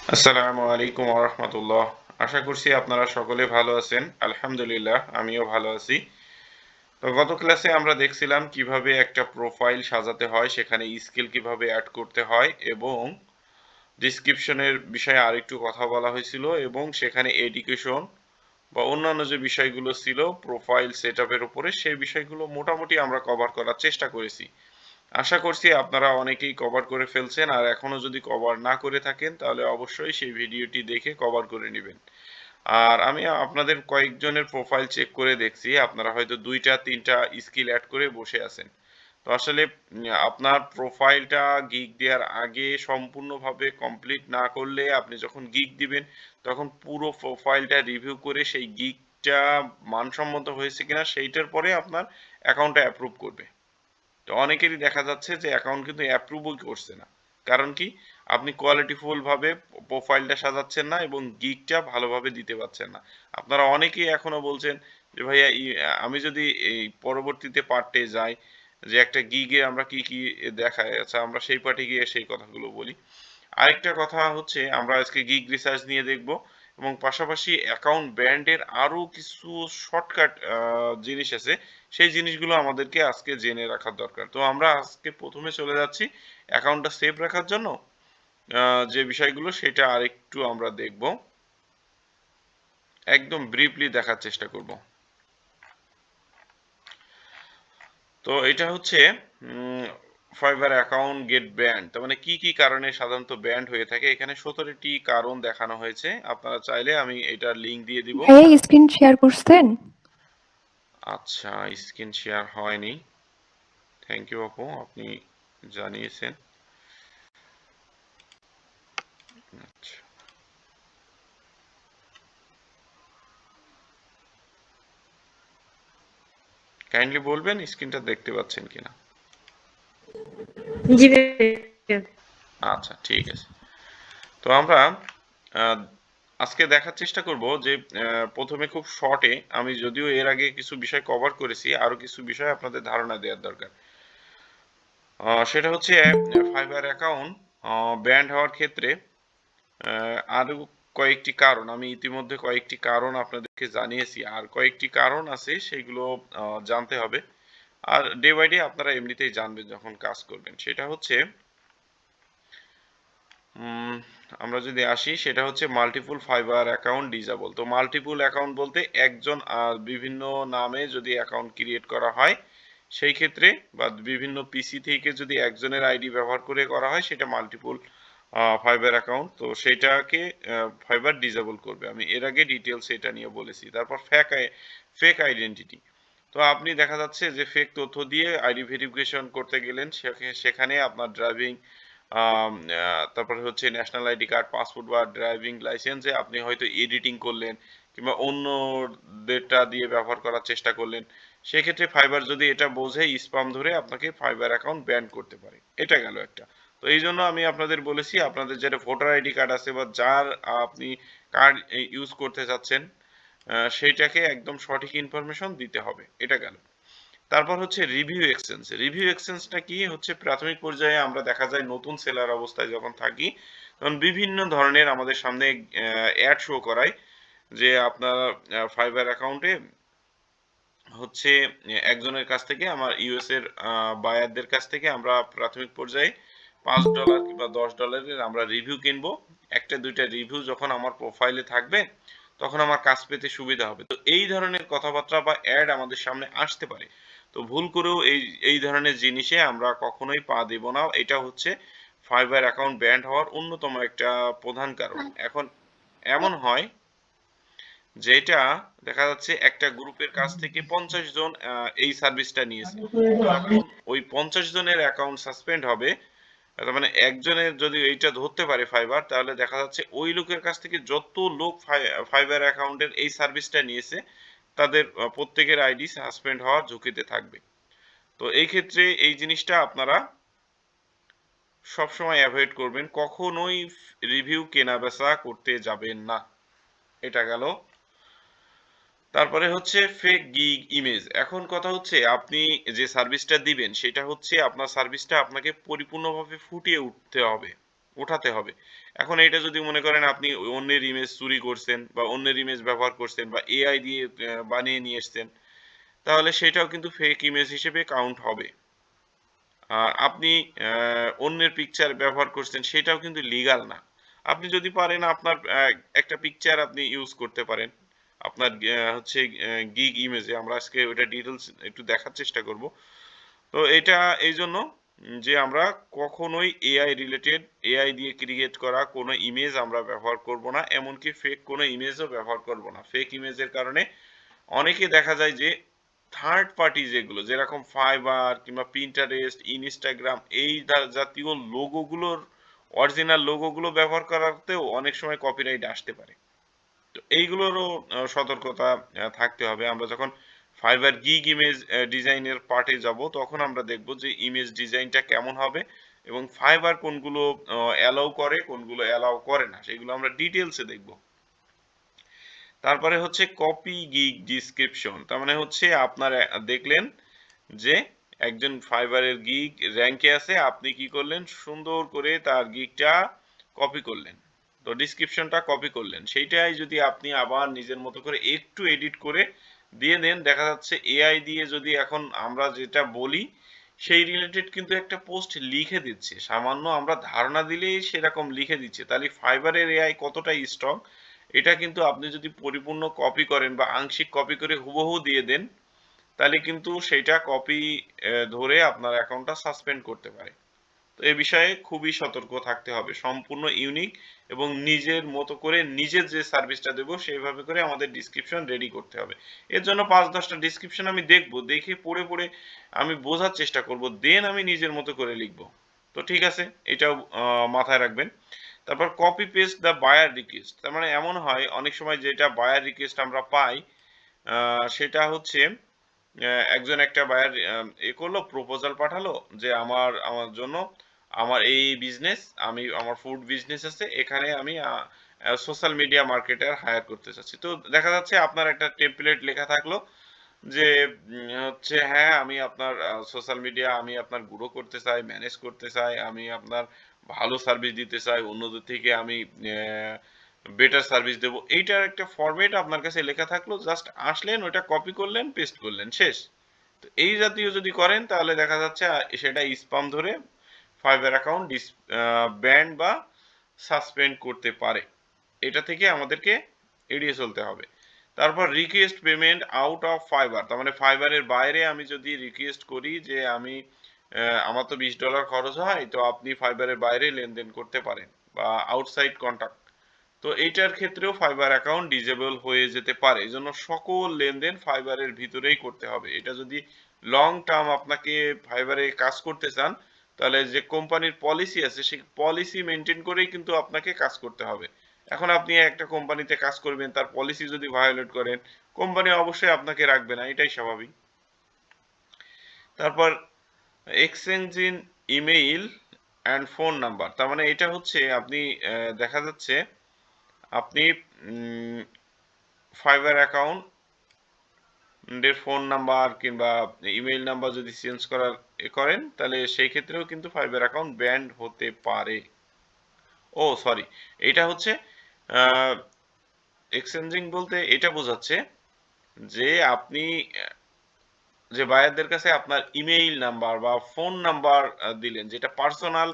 আসসালামু আলাইকুম ওয়া রাহমাতুল্লাহ। আশা করছি আপনারা সকলে ভালো আছেন। আলহামদুলিল্লাহ আমিও ভালো আছি। তো গত ক্লাসে আমরা দেখছিলাম কিভাবে একটা প্রোফাইল সাজাতে হয়, সেখানে স্কিল কিভাবে এড করতে হয় এবং ডেসক্রিপশনের বিষয়ে আরেকটু কথা বলা হয়েছিল এবং সেখানে এডুকেশন বা অন্যান্য যে বিষয়গুলো ছিল প্রোফাইল সেটআপের উপরে সেই বিষয়গুলো মোটামুটি আমরা কভার করার চেষ্টা করেছি। আশা করছি আপনারা অনেকেই কভার করে ফেলছেন আর এখনো যদি কভার না করে থাকেন তাহলে অবশ্যই সেই ভিডিওটি দেখে কভার করে নিবেন। আর আমি আপনাদের কয়েকজনের প্রোফাইল চেক করে দেখছি আপনারা হয়তো ২টা ৩টা স্কিল এড করে বসে আছেন। তো আসলে আপনার প্রোফাইলটা গিগ দেওয়ার আগে সম্পূর্ণভাবে কমপ্লিট না করলে আপনি যখন গিগ দিবেন তখন পুরো প্রোফাইলটা রিভিউ করে সেই গিগটা মানসম্মত হয়েছে কিনা সেইটার পরে আপনার অ্যাকাউন্টটা অ্যাপ্রুভ করবে। তো অনেকেরই দেখা যাচ্ছে যে অ্যাকাউন্ট কিন্তু অ্যাপ্রুভই করছে না। কারণ কি? আপনি কোয়ালিটিফুল ভাবে প্রোফাইলটা সাজাচ্ছেন না এবং গিগটা ভালোভাবে দিতে পারছেন না। আপনারা অনেকেই এখনো বলছেন যে ভাইয়া আমি যদি এই পরবর্তীতে পার্টে যাই যে একটা গিগে আমরা কি দেখায় আচ্ছা আমরা সেই পার্টে গিয়ে সেই কথাগুলো বলি। আরেকটা কথা হচ্ছে আমরা আজকে গিগ রিসার্চ নিয়ে দেখব এবং পাশাপাশি অ্যাকাউন্ট ব্র্যান্ডের আরো কিছু শর্টকাট জিনিস আছে সেই জিনিসগুলো আমাদেরকে আজকে জেনে রাখার দরকার। তো আমরা আজকে ১ম এ চলে যাচ্ছি অ্যাকাউন্টটা সেভ রাখার জন্য যে বিষয়গুলো সেটা আরেকটু আমরা দেখব। একদম ব্রিফলি দেখার চেষ্টা করব। তো এটা হচ্ছে উম ফাইবার অ্যাকাউন্ট গেট ব্যান্ড। তার মানে কি কারণে সাধারণত ব্যান্ড হয়ে থাকে? এখানে ১৭ টি কারণ দেখানো হয়েছে। আপনারা চাইলে আমি এটার লিংক দিয়ে দিব। ভাইয়া স্ক্রিন শেয়ার করছেন? আচ্ছা, স্ক্রিন শেয়ার হয়নি। থ্যাংক ইউ আপু, আপনি জানিয়েছেন। আচ্ছা, কাইন্ডলি বলবেন স্ক্রিনটা দেখতে পাচ্ছেন কিনা? জি ভাইয়া। আচ্ছা, ঠিক আছে। তো আমরা আ আজকে দেখার চেষ্টা করব যে ১ম এ খুব শর্টে আমি যদিও এর আগে কিছু বিষয় কভার করেছি, আরো কিছু বিষয় আপনাদের ধারণা দেওয়ার দরকার। সেটা হচ্ছে ফাইবার অ্যাকাউন্ট ব্যান্ড হওয়ার ক্ষেত্রে আরো কয়েকটি কারণ আমি ইতিমধ্যে কয়েকটি কারণ আপনাদেরকে জানিয়েছি। আর কয়েকটি কারণ আছে সেগুলো জানতে হবে। আর ডে বাই ডে আপনারা এমনিতেই জানবেন যখন কাজ করবেন। সেটা হচ্ছে উম আমরা যদি আসি সেটা হচ্ছে মাল্টিপল ফাইবার অ্যাকাউন্ট ডিসেবল। তো মাল্টিপল অ্যাকাউন্ট বলতে একজন বিভিন্ন নামে যদি অ্যাকাউন্ট ক্রিয়েট করা হয়, সেই ক্ষেত্রে বা বিভিন্ন পিসি থেকে যদি একজনের আইডি ব্যবহার করে করা হয় সেটা মাল্টিপল ফাইবার অ্যাকাউন্ট। তো সেইটাকে ফাইবার ডিসেবল করবে। আমি এর আগে ডিটেইলস এটা নিয়ে বলেছি। তারপর ফেক আইডেন্টিটি। তো আপনি দেখা যাচ্ছে যে ফেক তথ্য দিয়ে আইডি ভেরিফিকেশন করতে গেলেন সেখানে আপনার ড্রাইভিং তারপরে হচ্ছে ন্যাশনাল আইডি কার্ড, পাসপোর্ট বা ড্রাইভিং লাইসেন্সে আপনি হয়তো এডিটিং করলেন কিংবা অন্যদেরটা দিয়ে ব্যবহার করার চেষ্টা করলেন। সেক্ষেত্রে ফাইবার যদি এটা বোঝে স্পাম ধরে আপনাকে ফাইবার অ্যাকাউন্ট ব্যান করতে পারে। এটা গেল একটা। তো এইজন্য আমি আপনাদের বলেছি আপনাদের যেটা ভোটার আইডি কার্ড আছে বা যার আপনি কার্ড ইউজ করতে চাচ্ছেন সেইটাকে একদম সঠিক ইনফরমেশন দিতে হবে। এটা গেল। তারপর হচ্ছে রিভিউ এক্সচেঞ্জ। রিভিউ এক্সচেঞ্জটা কি হচ্ছে প্রাথমিক পর্যায়ে আমরা দেখা যায় নতুন সেলার অবস্থায় যখন থাকি, তখন বিভিন্ন ধরনের আমাদের সামনে অ্যাড শো করায় যে আপনার ফাইবার অ্যাকাউন্টে হচ্ছে একজনের কাছ থেকে আমার ইউএস এর বায়ারদের কাছ থেকে আমরা প্রাথমিক পর্যায়ে $৫ কিংবা $১০ আমরা রিভিউ কিনবো। ১টা ২টা রিভিউ যখন আমার প্রোফাইলে থাকবে, তখন আমার কাজ পেতে সুবিধা হবে। তো এই ধরনের কথাবার্তা বা অ্যাড আমাদের সামনে আসতে পারে। তো ভুল করেও এই ধরনের জিনিসে আমরা কখনোই পা দেব না। এটা হচ্ছে ফাইবার অ্যাকাউন্ট ব্যান্ড হওয়ার অন্যতম একটা প্রধান কারণ। এখন এমন হয় যেটা দেখা যাচ্ছে একটা গ্রুপের কাছ থেকে ৫০ জন এই সার্ভিসটা নিয়েছে। যখন ওই ৫০ জনের অ্যাকাউন্ট সাসপেন্ড হবে, তার মানে একজনের যদি এইটা ধরতে পারে ফাইবার, তাহলে দেখা যাচ্ছে ওই লোকের কাছ থেকে যত লোক ফাইবার অ্যাকাউন্টের এই সার্ভিসটা নিয়েছে, তাদের প্রত্যেকের আইডি সাসপেন্ড হওয়ার ঝুঁকিতে থাকবে। তো এই ক্ষেত্রে এই জিনিসটা আপনারা সবসময় এভয়েড করবেন। কখনোই রিভিউ কেনা-বেচা করতে যাবেন না। এটা গেল। তারপরে হচ্ছে ফেক গিগ ইমেজ। এখন কথা হচ্ছে আপনি যে সার্ভিসটা দিবেন সেটা হচ্ছে আপনার সার্ভিসটা আপনাকে পরিপূর্ণভাবে ফুটিয়ে উঠতে হবে। ওঠাতে হবে। এখন এটা যদি মনে করেন আপনি অন্যের ইমেজ চুরি করছেন বা অন্যের ইমেজ ব্যবহার করছেন বা এআই দিয়ে বানিয়ে নিয়ে এসছেন, তাহলে সেটাও কিন্তু ফেক ইমেজ হিসেবে কাউন্ট হবে। আর আপনি অন্যের পিকচার ব্যবহার করছেন সেটাও কিন্তু লিগাল না। আপনি যদি পারেন আপনার একটা পিকচার আপনি ইউজ করতে পারেন। আপনার হচ্ছে গিগ ইমেজে আমরা আজকে ওইটা ডিটেইলস একটু দেখার চেষ্টা করব। তো এটা এইজন্য যে আমরা কখনোই এআই রিলেটেড এআই দিয়ে ক্রিয়েট করা কোনো ইমেজ আমরা ব্যবহার করব না। এমনকি ফেক কোনো ইমেজও ব্যবহার করব না। ফেক ইমেজের কারণে অনেকে দেখা যায় যে থার্ড পার্টি যেগুলো যেরকম ফাইবার কিংবা পিন্টারেস্ট, ইনস্টাগ্রাম এই জাতীয় লোগোগুলোর অরিজিনাল লোগোগুলো ব্যবহার করাতেও অনেক সময় কপিরাইট আসতে পারে। তো এইগুলোরও সতর্কতা থাকতে হবে। আমরা যখন ফাইবার গিগ ইমেজ ডিজাইনের পার্টে যাব তখন আমরা দেখব যে ইমেজ ডিজাইনটা কেমন হবে এবং ফাইবার কোনগুলো অ্যালাউ করে কোনগুলো অ্যালাউ করে না সেগুলো আমরা ডিটেলসে দেখব। তারপরে হচ্ছে কপি গিগ ডিসক্রিপশন, তার মানে হচ্ছে আপনার দেখলেন যে একজন ফাইবারের গিগ র্যাঙ্কে আছে, আপনি কি করলেন সুন্দর করে তার গিগটা কপি করলেন, তো ডিসক্রিপশনটা কপি করলেন, সেইটাই যদি আপনি আবার নিজের মতো করে একটু এডিট করে দিয়ে দেন, দেখা যাচ্ছে এআই দিয়ে যদি এখন আমরা যেটা বলি সেই রিলেটেড কিন্তু একটা পোস্ট লিখে দিচ্ছে, সামান্য আমরা ধারণা দিলেই সেরকম লিখে দিচ্ছে। তাহলে ফাইবারের এআই কতটা স্ট্রং এটা কিন্তু আপনি যদি পরিপূর্ণ কপি করেন বা আংশিক কপি করে হুবহু দিয়ে দেন তাহলে কিন্তু সেইটা কপি ধরে আপনার অ্যাকাউন্টটা সাসপেন্ড করতে পারে। তো এই বিষয়ে খুবই সতর্ক থাকতে হবে, সম্পূর্ণ ইউনিক এবং নিজের মতো করে নিজের যে সার্ভিসটা দেবো সেইভাবে করে আমাদের ডিসক্রিপশন রেডি করতে হবে। এর জন্য ৫-১০টা ডিসক্রিপশন আমি দেখবো, দেখে পড়ে পড়ে আমি বোঝার চেষ্টা করব, দেন আমি নিজের মতো করে লিখবো। তো ঠিক আছে, এটাও মাথায় রাখবেন। তারপর copy paste the buyer request, তার মানে এমন হয় অনেক সময় যেটা বায়ার রিকোয়েস্ট আমরা পাই সেটা হচ্ছে একজন একটা বায়ার করলো প্রপোজাল পাঠালো যে আমার আমার জন্য আমার এই বিজনেস, আমি আমার ফুড বিজনেস আছে, এখানে আমি সোশ্যাল মিডিয়া মার্কেটার হায়ার করতে চাচ্ছি। তো দেখা যাচ্ছে আপনার একটা টেমপ্লেট লেখা থাকলো যে হচ্ছে হ্যাঁ আমি আপনার সোশ্যাল মিডিয়া আমি আপনার গ্রো করতে চাই, ম্যানেজ করতে চাই, আমি আপনার ভালো সার্ভিস দিতে চাই, অন্যদের থেকে আমি বেটার সার্ভিস দেবো, এইটার একটা ফরম্যাট আপনার কাছে লেখা থাকলো, জাস্ট আসলেন ওটা কপি করলেন পেস্ট করলেন শেষ। তো এই জাতীয় যদি করেন তাহলে দেখা যাচ্ছে সেটা স্পাম ধরে ফাইবার অ্যাকাউন্ট ব্যান বা সাসপেন্ড করতে পারে। এটা থেকে আমাদেরকে এড়িয়ে চলতে হবে। তারপর request payment out of fibre, তার মানে ফাইবারের বাইরে আমি যদি রিকোয়েস্ট করি যে আমি আমার তো $20 খরচ হয়, তো আপনি ফাইবারের বাইরে লেনদেন করতে পারেন বা আউটসাইড কন্টাক্ট, তো এইটার ক্ষেত্রেও ফাইবার অ্যাকাউন্ট ডিজেবল হয়ে যেতে পারে। এই জন্য সকল লেনদেন ফাইবারের ভিতরেই করতে হবে। এটা যদি লং টার্ম আপনাকে ফাইবারে কাজ করতে চান তাহলে যে কোম্পানির পলিসি আছে সেই পলিসি মেনটেন করেই কিন্তু আপনাকে কাজ করতে হবে। এখন আপনি একটা কোম্পানিতে কাজ করবেন, তার পলিসি যদি ভায়োলেট করেন কোম্পানি অবশ্যই আপনাকে রাখবে না, এটাই স্বাভাবিক। তারপর exchange in email and phone number, তার মানে এটা হচ্ছে আপনি দেখা যাচ্ছে আপনি ফাইবার অ্যাকাউন্টের ফোন নাম্বার কিংবা ইমেইল নাম্বার যদি চেঞ্জ করার করেন তাহলে সেই ক্ষেত্রেও কিন্তু ফাইবার অ্যাকাউন্ট ব্যান্ড হতে পারে। ও সরি, এটা হচ্ছে এক্সচেঞ্জিং বলতে এটা বোঝাচ্ছে যে আপনি যে বায়ারদের কাছে আপনার ইমেইল নাম্বার বা ফোন নাম্বার দিলেন, যেটা পার্সোনাল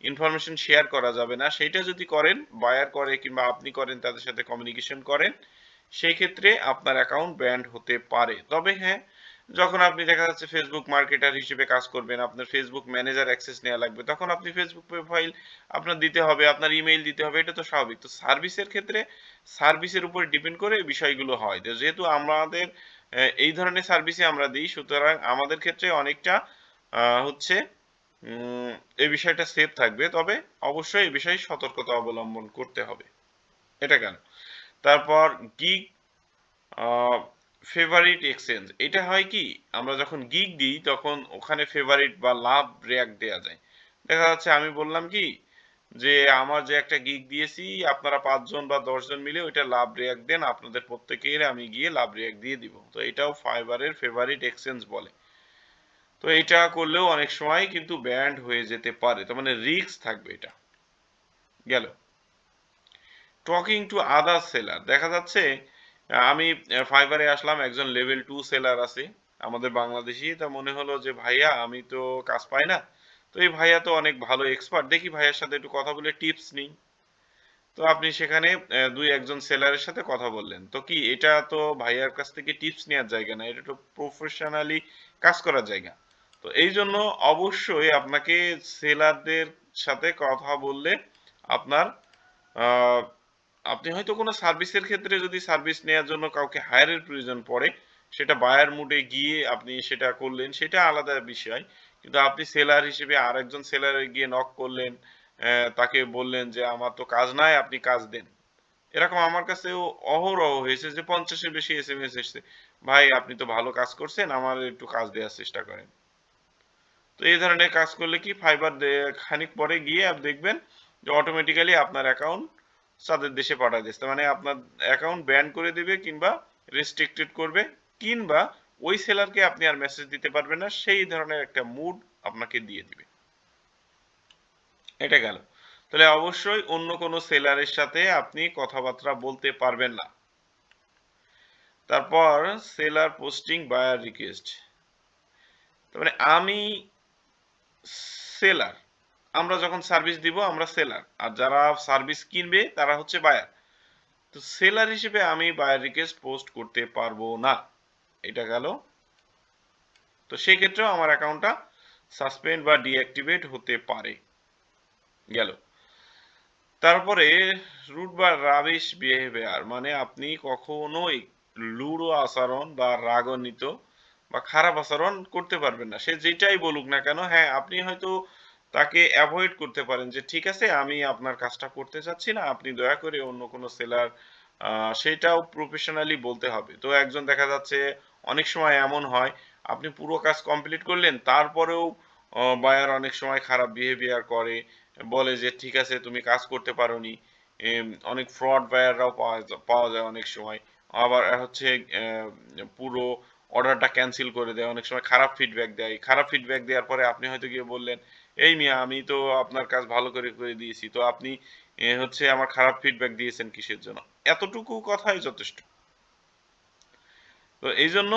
ইনফরমেশন শেয়ার করা যাবে না, সেইটা যদি করেন, বায়ার করে কিংবা আপনি করেন তাদের সাথে কমিউনিকেশন করেন, সেই ক্ষেত্রে আপনার অ্যাকাউন্ট ব্যান্ড হতে পারে। তবে হ্যাঁ, যখন আপনি দেখা যাচ্ছে ফেসবুক মার্কেটার হিসেবে কাজ করবেন, আপনার ফেসবুক ম্যানেজার অ্যাক্সেস নেওয়া লাগবে, তখন আপনি ফেসবুক প্রোফাইল আপনার দিতে হবে, আপনার ইমেইল দিতে হবে, এটা তো স্বাভাবিক। তো সার্ভিসের ক্ষেত্রে সার্ভিসের উপর ডিপেন্ড করে বিষয়গুলো হয়। তো যেহেতু আমাদের এই ধরনের সার্ভিসই আমরা দিই, সুতরাং আমাদের ক্ষেত্রে অনেকটা হচ্ছে এই বিষয়টা সেফ থাকবে, তবে অবশ্যই এই বিষয়ে সতর্কতা অবলম্বন করতে হবে। এটা কেন? তারপর গিগ ফেভারিট এক্সচেঞ্জ, এটা হয় কি আমরা যখন গিগ দিই তখন ওখানে ফেভারিট বা লাভ রেয়াক্ট দেয়া যায়। দেখা যাচ্ছে আমি বললাম কি যে আমার যে একটা গিগ দিয়েছি আপনারা ৫ জন বা ১০ জন মিলে ওইটা লাভ রেয়াক্ট দেন, আপনাদের প্রত্যেকের আমি গিয়ে লাভ রেয়াক্ট দিয়ে দিব। তো এটাও ফাইবারের ফেভারিট এক্সচেঞ্জ বলে। তো এটা করলেও অনেক সময় কিন্তু ব্যান্ড হয়ে যেতে পারে, তার মানে রিস্ক থাকবে এটা। গেল। টকিং টু আদার সেলার, দেখা যাচ্ছে আমি ফাইবারে আসলাম, একজন লেভেল 2 সেলার আছে আমাদের বাংলাদেশী। তা মনে হলো যে ভাইয়া আমি তো কাজ পাই না, তো এই ভাইয়া তো অনেক ভালো এক্সপার্ট, দেখি ভাইয়ার সাথে একটু কথা বলে টিপস নিই। তো আপনি সেখানে দুই একজন সেলারের সাথে কথা বললেন, তো কি এটা তো ভাইয়ার কাছ থেকে টিপস নেওয়ার জায়গা না, এটা তো প্রফেশনালি কাজ করার জায়গা। তো এই জন্য অবশ্যই আপনাকে সেলারদের সাথে কথা বললে আপনার আহ, আপনি হয়তো কোনো সার্ভিসের ক্ষেত্রে যদি সার্ভিস নেওয়ার জন্য কাউকে হায়ারের প্রয়োজন পড়ে, সেটা বায়ার মুডে গিয়ে আপনি সেটা করলেন, সেটা আলাদা বিষয়। কিন্তু আপনি সেলার হিসেবে আরেকজন সেলারে গিয়ে নক করলেন, তাকে বললেন যে আমার তো কাজ নাই, আপনি কাজ দেন। এরকম আমার কাছেও অহরহ হয়েছে যে 50-এর বেশি এসএমএস এসেছে, ভাই আপনি তো ভালো কাজ করছেন, আমার একটু কাজ দেওয়ার চেষ্টা করেন। তো এই ধরনের কাজ করলে কি ফাইবার খানিক পরে গিয়ে আপনি দেখবেন যে অটোমেটিক্যালি আপনার অ্যাকাউন্ট তাদের দেশে পাঠিয়ে দিচ্ছে, মানে আপনার অ্যাকাউন্ট ব্যান করে দিবে কিংবা রেস্ট্রিক্টেড করবে, কিংবা ওই সেলারকে আপনি আর মেসেজ দিতে পারবেন না, সেই ধরনের একটা মুড আপনাকে দিয়ে দিবে। এটা গেল। তাহলে অবশ্যই অন্য কোনো সেলারের সাথে আপনি কথাবার্তা বলতে পারবেন না। তারপর সেলার পোস্টিং বায়ার রিকোয়েস্ট, তার মানে আমি সেলার, আমরা যখন সার্ভিস দিব আমরা সেলার, আর যারা সার্ভিস কিনবে তারা হচ্ছে বায়ার। তো সেলার হিসেবে আমি বায়ার রিকোয়েস্ট পোস্ট করতে পারবো না, এটা গেল। তো সেই ক্ষেত্রেও আমার অ্যাকাউন্টটা সাসপেন্ড বা ডিঅ্যাক্টিভেট হতে পারে, গেল। তারপরে রুড বা রাবিশ বিহেভিয়ার, মানে আপনি কখনোই লুড়ো আচরণ বা রাগান্বিত বা খারাপ আচরণ করতে পারবেন না, সে যেটাই বলুক না কেন। হ্যাঁ, আপনি হয়তো তাকে অ্যাভয়েড করতে পারেন যে ঠিক আছে আমি আপনার কাজটা করতে চাচ্ছি না, আপনি দয়া করে অন্য কোনো সেলার, সেটাও প্রফেশনালি বলতে হবে। তো একজন দেখা যাচ্ছে অনেক সময় এমন হয় আপনি পুরো কাজ কমপ্লিট করলেন, তারপরেও বায়ার অনেক সময় খারাপ বিহেভিয়ার করে, বলে যে ঠিক আছে তুমি কাজ করতে পারোনি। অনেক ফ্রড বায়াররাও পাওয়া যায় অনেক সময়। আবার হচ্ছে পুরো অর্ডারটা ক্যান্সেল করে দেয়, অনেক সময় খারাপ ফিডব্যাক দেয়। খারাপ ফিডব্যাক দেওয়ার পরে আপনি হয়তো গিয়ে বললেন, এই মিয়া আমি তো আপনার কাজ ভালো করে করে দিয়েছি, তো আপনি হচ্ছে আমার খারাপ ফিডব্যাক দিয়েছেন কিসের জন্য? এতটুকু কথাই যথেষ্ট। তো এই জন্য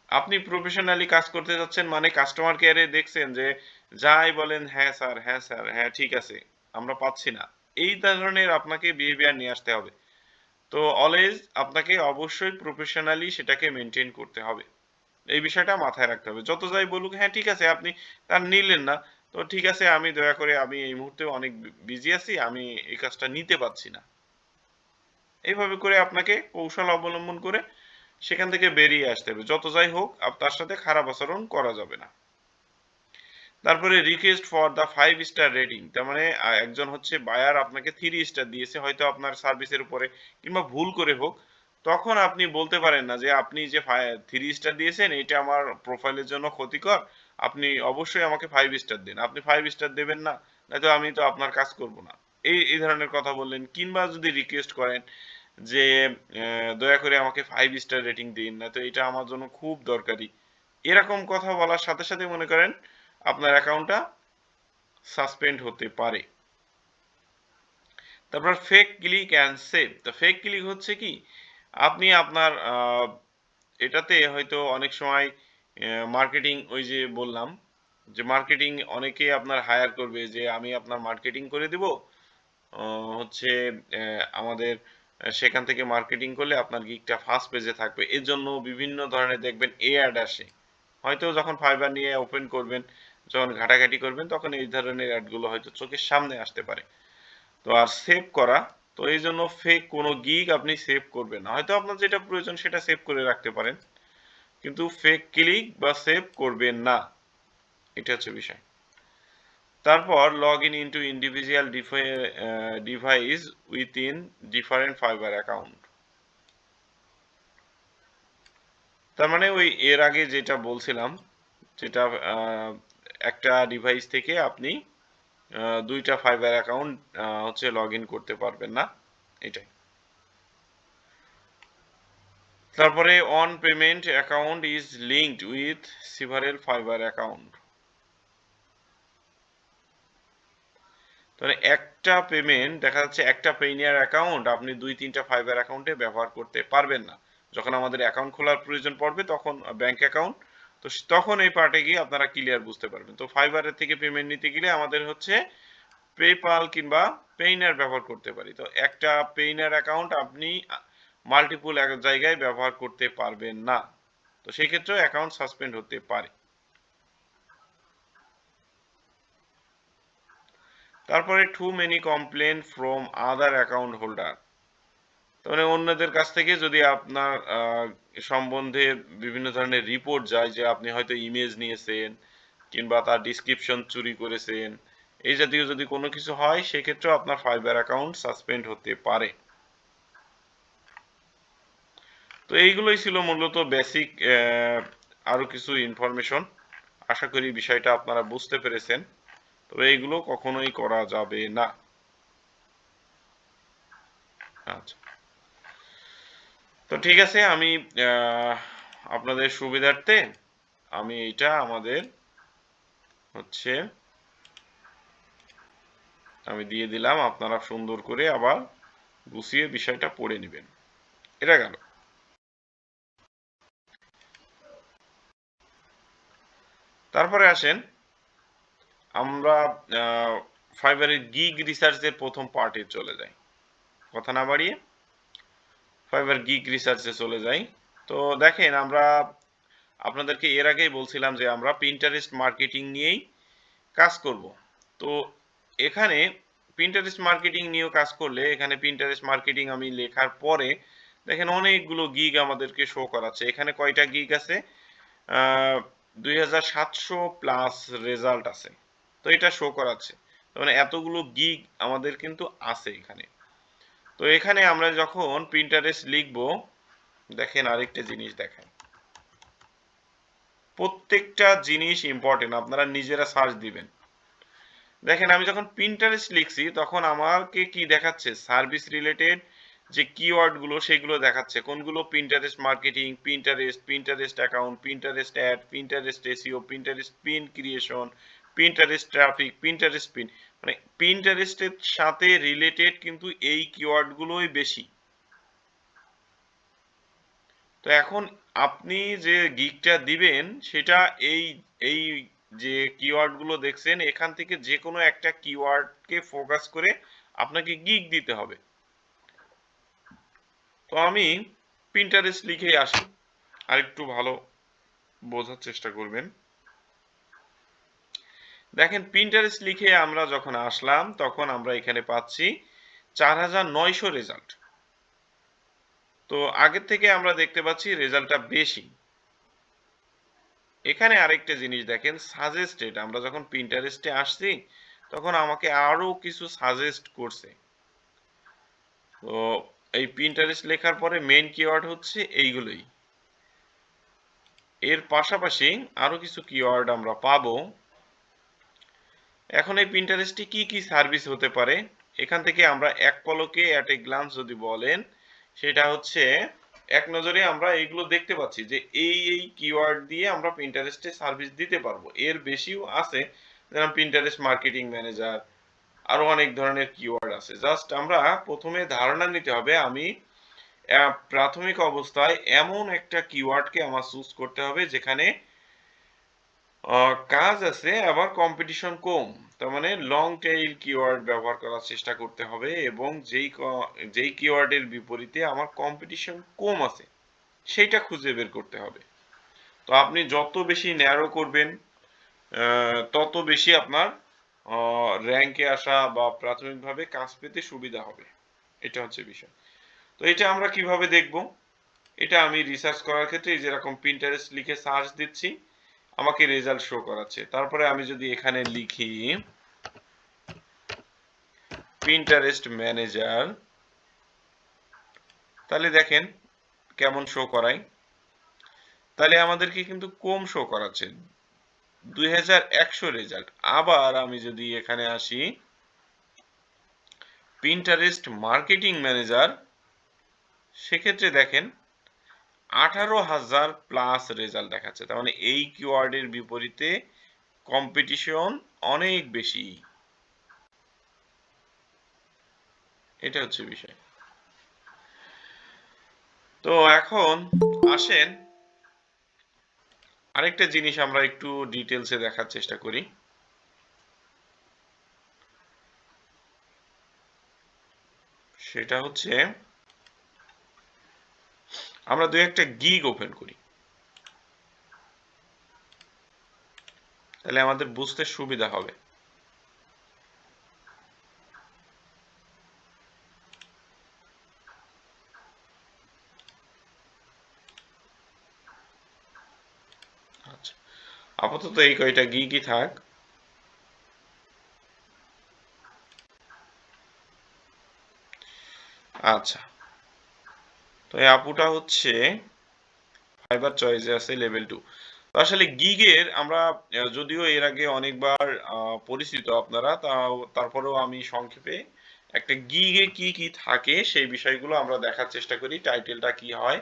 আপনি প্রফেশনালি কাজ করতে যাচ্ছেন, মানে কাস্টমার কেয়ারে দেখছেন যে যাই বলেন হ্যাঁ স্যার, হ্যাঁ স্যার, হ্যাঁ ঠিক আছে, আমরা পাচ্ছি না, এই ধরনের আপনাকে বিহেভিয়ার নিয়ে আসতে হবে। তো অলওয়েজ আপনাকে অবশ্যই প্রফেশনালি সেটাকে মেনটেন করতে হবে, এই বিষয়টা মাথায় রাখতে হবে। যত যাই বলুক হ্যাঁ ঠিক আছে, আপনি তার নিলেন না, তো ঠিক আছে আমি দয়া করে আমি এই মুহূর্তে অনেক বিজি আছি, আমি এই কাজটা নিতে পারছি না। এইভাবে করে আপনাকে কৌশল অবলম্বন করে সেখান থেকে বেরিয়ে আসতে হবে। যত যাই হোক তার সাথে খারাপ আচরণ করা যাবে না। তারপরে request for the 5 star rating, তার মানে একজন হচ্ছে বায়ার আপনাকে 3 স্টার দিয়েছে হয়তো আপনার সার্ভিসের উপরে, কিংবা ভুল করে হোক, তখন আপনি বলতে পারেন না যে আপনি যে 3 স্টার দিয়েছেন এটা আমার প্রোফাইলের জন্য ক্ষতিকর, আপনি অবশ্যই আমাকে 5 স্টার দিন। আপনি 5 স্টার দেবেন না, নয়তো আমি তো আপনার কাজ করব না, এই ধরনের কথা বললেন। কিংবা যদি রিকোয়েস্ট করেন যে দয়া করে আমাকে 5 স্টার রেটিং দিন, নয়তো এটা আমার জন্য খুব দরকারি, এরকম কথা বলার সাথে সাথে মনে করেন আপনার অ্যাকাউন্টটা সাসপেন্ড হতে পারে। তারপর ফেক ক্লিক অ্যান্ড সেভ। তো ফেক ক্লিক হচ্ছে কি, আপনি আপনার এটাতে হয়তো অনেক সময় মার্কেটিং, ওই যে বললাম যে মার্কেটিং অনেকেই আপনার হায়ার করবে যে আমি আপনার মার্কেটিং করে দিব, হচ্ছে আমাদের সেখান থেকে মার্কেটিং করলে আপনার গিগটা ফার্স্ট পেজে থাকবে, এর জন্য বিভিন্ন ধরনের দেখবেন অ্যাড আসে। হয়তো যখন ফাইবার নিয়ে ওপেন করবেন, যখন ঘাটাঘাটি করবেন, তখন এই ধরনের অ্যাডগুলো হয়তো চোখের সামনে আসতে পারে। তো আর সেভ করা, তো এই জন্য ফেক কোনো গিগ আপনি সেভ করবেন না, হয়তো আপনার যেটা প্রয়োজন সেটা সেভ করে রাখতে পারেন, কিন্তু ফেক ক্লিক বা সেভ করবেন না, এটা হচ্ছে বিষয়। তারপর log in into individual device within different fibre account, তার মানে ওই এর আগে যেটা বলছিলাম, যেটা একটা ডিভাইস থেকে আপনি দুইটা ফাইবার অ্যাকাউন্ট হচ্ছে লগ ইন করতে পারবেন না, এটাই। তারপরে on payment account is linked with several fibre account, তাহলে একটা পেমেন্ট দেখা যাচ্ছে একটা পেইনিয়ার অ্যাকাউন্ট আপনি 2-3টা ফাইবার অ্যাকাউন্টে ব্যবহার করতে পারবেন না। যখন আমাদের অ্যাকাউন্ট খোলার প্রয়োজন পড়বে তখন ব্যাংক অ্যাকাউন্ট, তো তখন এই পার্টে গিয়ে আপনারা ক্লিয়ার বুঝতে পারবেন। তো ফাইবারের থেকে পেমেন্ট নিতে গেলে আমাদের হচ্ছে পেপাল কিংবা পেইনার ব্যবহার করতে পারি। তো একটা পেইনার অ্যাকাউন্ট আপনি মাল্টিপল জায়গায় ব্যবহার করতে পারবেন না। তো সেই ক্ষেত্রেও অ্যাকাউন্ট সাসপেন্ড হতে পারে। তারপরে too many complain from other account holder, মানে অন্যদের কাছ থেকে যদি আপনার সম্বন্ধে বিভিন্ন ধরনের রিপোর্ট যায় যে আপনি হয়তো ইমেজ নিয়েছেন কিংবা তার ডিসক্রিপশন চুরি করেছেন, এই জাতীয় যদি কোনো কিছু হয় সেক্ষেত্রেও আপনার ফাইবার অ্যাকাউন্ট সাসপেন্ড হতে পারে। তো এইগুলোই ছিল মূলত বেসিক আরও কিছু ইনফরমেশন। আশা করি বিষয়টা আপনারা বুঝতে পেরেছেন। তবে এইগুলো কখনোই করা যাবে না। আচ্ছা, তো ঠিক আছে, আমি আপনাদের সুবিধার্থে আমি এইটা আমাদের হচ্ছে আমি দিয়ে দিলাম, আপনারা সুন্দর করে আবার গুছিয়ে বিষয়টা পড়ে নেবেন। এটা গেল। তারপরে আসেন আমরা ফাইবারের গিগ রিসার্চের প্রথম পার্টে চলে যাই। কথা না বাড়িয়ে ফাইবার গিগ রিসার্চে চলে যাই। তো দেখেন, আমরা আপনাদেরকে এর আগেই বলছিলাম যে আমরা পিন্টারেস্ট মার্কেটিং নিয়েই কাজ করব। তো এখানে পিন্টারেস্ট মার্কেটিং নিয়েও কাজ করলে এখানে পিন্টারেস্ট মার্কেটিং আমি লেখার পরে দেখেন অনেকগুলো গিগ আমাদেরকে শো করাচ্ছে। এখানে কয়টা গিগ আছে? 2700 প্লাস রেজাল্ট আছে। তো এটা শো করাচ্ছে, মানে এতগুলো গিগ আমাদের কিন্তু আছে এখানে। তো এখানে আমরা যখন পিন্টারেস্ট লিখব, দেখেন আরেকটা জিনিস দেখেন, প্রত্যেকটা জিনিস ইম্পর্টেন্ট, আপনারা নিজেরা সার্চ দিবেন। দেখেন আমি যখন পিন্টারেস্ট লিখছি তখন আমাকে কি দেখাচ্ছে? সার্ভিস রিলেটেড যে কিওয়ার্ড গুলো সেগুলো দেখাচ্ছে। কোনগুলো? Pinterest marketing, Pinterest, Pinterest account, Pinterest ad, Pinterest SEO, Pinterest pin creation, Pinterest traffic, Pinterest pin, মানে পিন্টারেস্টের সাথে রিলেটেড কিন্তু এই কিওয়ার্ড গুলোই বেশি। তো এখন আপনি যে গিগটা দিবেন সেটা এই এই যে কিওয়ার্ড গুলো দেখছেন এখান থেকে যে কোনো একটা কিওয়ার্ডকে ফোকাস করে আপনাকে গিগ দিতে হবে। তো আমি পিন্টারেস্ট লিখেই আসি, আর একটু ভালো বোঝার চেষ্টা করবেন। দেখেন পিন্টারেস্ট লিখে আমরা যখন আসলাম তখন আমরা এখানে পাচ্ছি 4900 রেজাল্ট। তো আগের থেকে আমরা দেখতে পাচ্ছি রেজাল্টটা বেশি। এখানে আরেকটা জিনিস দেখেন, সাজেস্টেড, আমরা যখন পিন্টারেস্টে আসছি তখন আমাকে আরো কিছু সাজেস্ট করছে। তো এই পিন্টারেস্ট লেখার পরে মেইন কিওয়ার্ড হচ্ছে এইগুলোই। এর পাশাপাশি আরো কিছু কিওয়ার্ড আমরা পাবো। এখন এই পিন্টারেস্টে কি কি সার্ভিস হতে পারে এখান থেকে আমরা এক পলকে অ্যাট এ গ্লান্স যদি বলেন, সেটা হচ্ছে এক নজরে আমরা এইগুলো দেখতে পাচ্ছি যে এই কিওয়ার্ড দিয়ে আমরা পিন্টারেস্টে সার্ভিস দিতে পারবো। এর বেশিও আছে, যেমন পিন্টারেস্ট মার্কেটিং ম্যানেজার, আরো অনেক ধরনের কিওয়ার্ড আছে। জাস্ট আমরা প্রথমে ধারণা নিতে হবে আমি প্রাথমিক অবস্থায় এমন একটা কিওয়ার্ডকে আমার চুজ করতে হবে যেখানে কাজ আছে আবার কম্পিটিশন কম। তার মানে লং টেইল কিওয়ার্ড ব্যবহার করার চেষ্টা করতে হবে এবং যেই কিওয়ার্ডের বিপরীতে আমার কম্পিটিশন কম আছে সেইটা খুঁজে বের করতে হবে। তো আপনি যত বেশি ন্যারো করবেন তত বেশি আপনার র্যাঙ্কে আসা বা প্রাথমিকভাবে কাজ পেতে সুবিধা হবে। এটা হচ্ছে বিষয়। তো এটা আমরা কিভাবে দেখব? এটা আমি রিসার্চ করার ক্ষেত্রে যেরকম পিন্টারেস্ট লিখে সার্চ দিচ্ছি আমাকে রেজাল্ট শো করাচ্ছে। তারপরে আমি যদি এখানে লিখি পিন্টারেস্ট ম্যানেজার, তাহলে দেখেন কেমন শো করায়। তাহলে আমাদেরকে কিন্তু কম শো করাচ্ছে, 2100 রেজাল্ট। আবার আমি যদি এখানে আসি পিন্টারেস্ট মার্কেটিং ম্যানেজার, সেক্ষেত্রে দেখেন 18,000 প্লাস রেজাল্ট দেখাচ্ছে। তার মানে এই কিওয়ার্ডের বিপরীতে কম্পিটিশন অনেক বেশি। এটা হচ্ছে বিষয়। তো এখন আসেন আরেকটা জিনিস আমরা একটু ডিটেলসে দেখার চেষ্টা করি। সেটা হচ্ছে আমরা দুই একটা গিগ ওপেন করি, তাহলে আমাদের বুঝতে সুবিধা হবে। আচ্ছা, আপাতত এই কয়টা গিগই থাক। আচ্ছা, তো এই আপুটা হচ্ছে ফাইবার চয়েসে আছে লেভেল 2। তো আসলে গিগের আমরা যদিও এর আগে অনেকবার পরিচিত আপনারা, তারপরেও আমি সংক্ষেপে একটা গিগে কি কি থাকে সেই বিষয়গুলো আমরা দেখার চেষ্টা করি। টাইটেলটা কি হয়,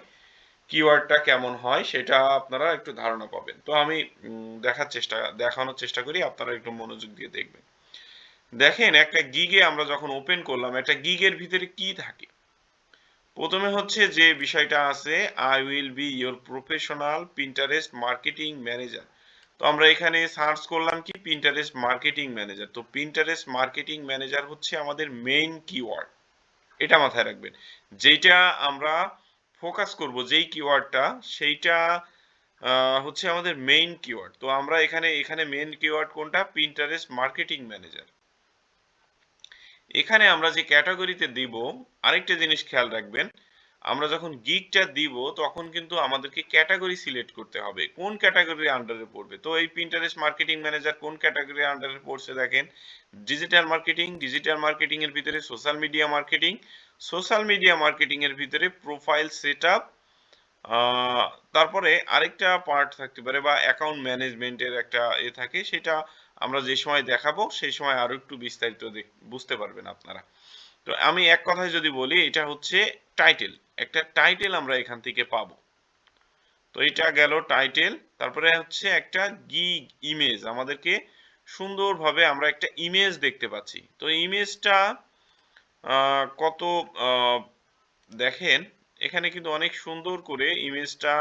কিওয়ার্ডটা কেমন হয়, সেটা আপনারা একটু ধারণা পাবেন। তো আমি দেখানোর চেষ্টা করি, আপনারা একটু মনোযোগ দিয়ে দেখবেন। দেখেন একটা গিগে আমরা যখন ওপেন করলাম, একটা গিগের ভিতরে কি থাকে। প্রথমে হচ্ছে যে বিষয়টা আছে, I will B your professional Pinterest marketing manager. তো আমরা এখানে সার্চ করলাম কি পিন্টারেস্ট মার্কেটিং ম্যানেজার। তো পিন্টারেস্ট মার্কেটিং ম্যানেজার হচ্ছে আমাদের মেইন কিওয়ার্ড, এটা মাথায় রাখবেন। যেটা আমরা ফোকাস করব, যেই কিওয়ার্ডটা, সেইটা হচ্ছে আমাদের মেইন কিওয়ার্ড। তো আমরা এখানে মেইন কিওয়ার্ড কোনটা, পিন্টারেস্ট মার্কেটিং ম্যানেজার। এখানে আমরা যে ক্যাটাগরিতে দিব, আরেকটা জিনিস খেয়াল রাখবেন, আমরা যখন গিগটা দিব তখন কিন্তু আমাদেরকে ক্যাটাগরি সিলেক্ট করতে হবে, কোন ক্যাটাগরির আন্ডারে পড়বে। তো এই পিন্টারেস্ট মার্কেটিং ম্যানেজার কোন ক্যাটাগরির আন্ডারে পড়ছে দেখেন, ডিজিটাল মার্কেটিং, ডিজিটাল মার্কেটিং এর ভিতরে social media marketing, social media marketing এর ভিতরে প্রোফাইল সেটআপ, তারপরে আরেকটা পার্ট থাকতে পারে বা অ্যাকাউন্ট ম্যানেজমেন্টের একটা থাকে, সেটা আমরা যে সময় দেখাবো সেই সময় আরো একটু বিস্তারিত বুঝতে পারবেন আপনারা। তো আমি এক কথায় যদি বলি, এটা হচ্ছে টাইটেল, একটা টাইটেল আমরা এখান থেকে পাবো। তো এটা গেল টাইটেল। তারপরে হচ্ছে একটা গিগ ইমেজ, আমাদেরকে সুন্দরভাবে আমরা একটা ইমেজ দেখতে পাচ্ছি। তো ইমেজটা কত দেখেন এখানে কিন্তু অনেক সুন্দর করে ইমেজটা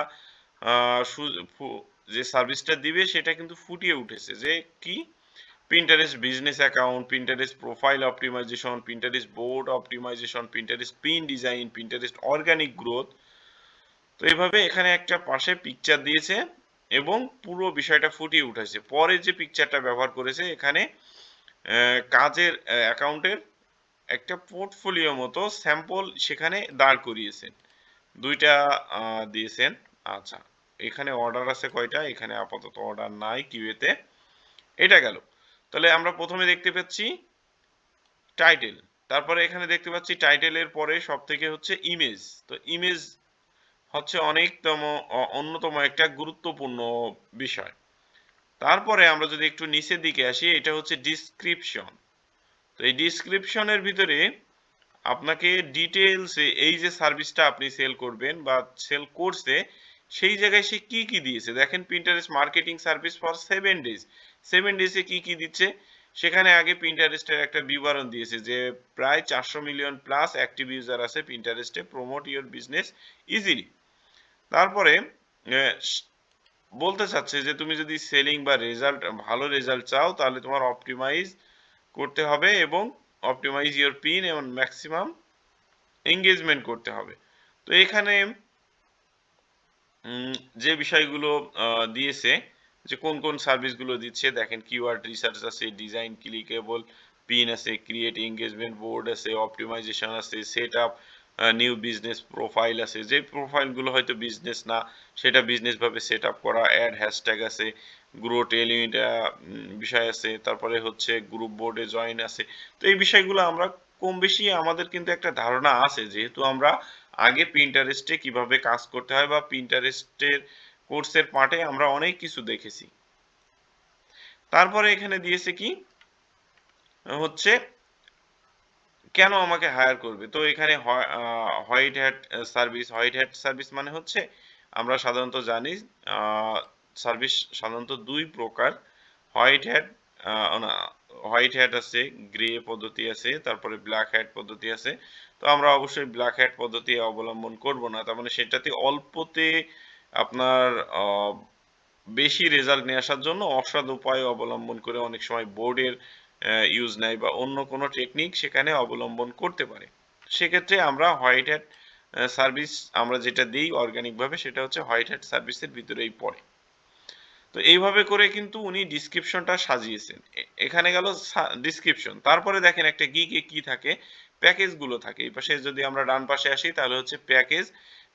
যে সার্ভিসটা দিবে সেটা কিন্তু ফুটিয়ে উঠেছে, যে কি Pinterest business account, Pinterest profile optimization, Pinterest board optimization, Pinterest pin design, Pinterest organic growth. তো এইভাবে এখানে একটা পাশে পিকচার দিয়েছে এবং পুরো বিষয়টা ফুটিয়ে উঠেছে। পরে যে পিকচারটা ব্যবহার করেছে এখানে কাজের অ্যাকাউন্টের একটা পোর্টফোলিও মতো স্যাম্পল সেখানে দাঁড় করিয়েছেন, দুইটা দিয়েছেন। আচ্ছা, এখানে অর্ডার আছে কয়টা, এখানে আপাতত অর্ডার নাই কিউএতে। এটা গেল। তাহলে আমরা প্রথমে দেখতে পাচ্ছি টাইটেল, তারপরে এখানে দেখতে পাচ্ছি টাইটেলের পরে সব থেকে হচ্ছে ইমেজ। তো ইমেজ হচ্ছে অন্যতম একটা গুরুত্বপূর্ণ বিষয়। তারপরে আমরা যদি একটু নিচের দিকে আসি, এটা হচ্ছে ডিসক্রিপশন। তো এই ডিসক্রিপশনের ভিতরে আপনাকে ডিটেলসে এই যে সার্ভিসটা আপনি সেল করবেন বা সেল করছে সেই জায়গায় সে কি কি দিয়েছে দেখেন, Pinterest marketing service for 7 days. 7 ডেজে কি কি দিচ্ছে, সেখানে আগে পিন্টারেস্টের একটা বিবরণ দিয়েছে যে প্রায় 400 মিলিয়ন প্লাস অ্যাক্টিভ ইউজার আছে পিন্টারেস্টে, প্রমোট ইওর বিজনেস ইজিলি। তারপরে বলতে চাচ্ছে যে তুমি যদি সেলিং বা ভালো রেজাল্ট চাও তাহলে তোমার অপটিমাইজ করতে হবে এবং অপটিমাইজ ইওর পিন এবং ম্যাক্সিমাম এঙ্গেজমেন্ট করতে হবে। তো এখানে যে বিষয়গুলো দিয়েছে, যে কোন কোন সার্ভিসগুলো দিচ্ছে দেখেন, কিওয়ার্ড রিসার্চ আছে, ডিজাইন ক্লিকেবল পিন আছে, ক্রিয়েট এঙ্গেজমেন্ট বোর্ড আছে, অপটিমাইজেশন আছে, set up new business profile আছে, যে প্রোফাইলগুলো হয়তো বিজনেস না সেটা বিজনেস ভাবে সেট আপ করা, অ্যাড হ্যাশট্যাগ আছে, গ্রোথ এলিমেন্ট বিষয় আছে, তারপরে হচ্ছে গ্রুপ বোর্ডে জয়েন আছে। তো এই বিষয়গুলো আমরা কম বেশি আমাদের কিন্তু একটা ধারণা আছে, যেহেতু আমরা আগে পিন্টারেস্টে কিভাবে কাজ করতে হয় বা পিন্টারেস্টের কোর্সের পার্টে আমরা অনেক কিছু দেখেছি। তারপরে এখানে দিয়েছে কি হচ্ছে কেন আমাকে হায়ার করবে। তো এখানে হোয়াইট হ্যাট সার্ভিস মানে হচ্ছে আমরা সাধারণত জানি সার্ভিস সাধারণত দুই প্রকার, হোয়াইট হ্যাট না হোয়াইট হ্যাট আছে, গ্রে পদ্ধতি আছে, তারপরে ব্ল্যাক হ্যাট পদ্ধতি আছে। তো আমরা অবশ্যই ব্ল্যাক হ্যাট পদ্ধতি অবলম্বন করব না। তার মানে সেটাতে অল্পতে আপনার বেশি রেজাল্ট নিয়ে আসার জন্য অসৎ উপায় অবলম্বন করে অনেক সময় বোর্ডের ইউজ নেয় বা অন্য কোনো টেকনিক সেখানে অবলম্বন করতে পারে। সেক্ষেত্রে আমরা হোয়াইট হ্যাট সার্ভিস আমরা যেটা দিই অর্গানিকভাবে সেটা হচ্ছে হোয়াইট হ্যাট সার্ভিসের ভিতরেই পড়ে। তো এইভাবে করে কিন্তু উনি ডিসক্রিপশনটা সাজিয়েছেন। এখানে গেল ডিসক্রিপশন। তারপরে দেখেন একটা গিগে কি থাকে, প্যাকেজগুলো থাকে। এই পাশে যদি আমরা ডান পাশে আসি তাহলে হচ্ছে প্যাকেজ।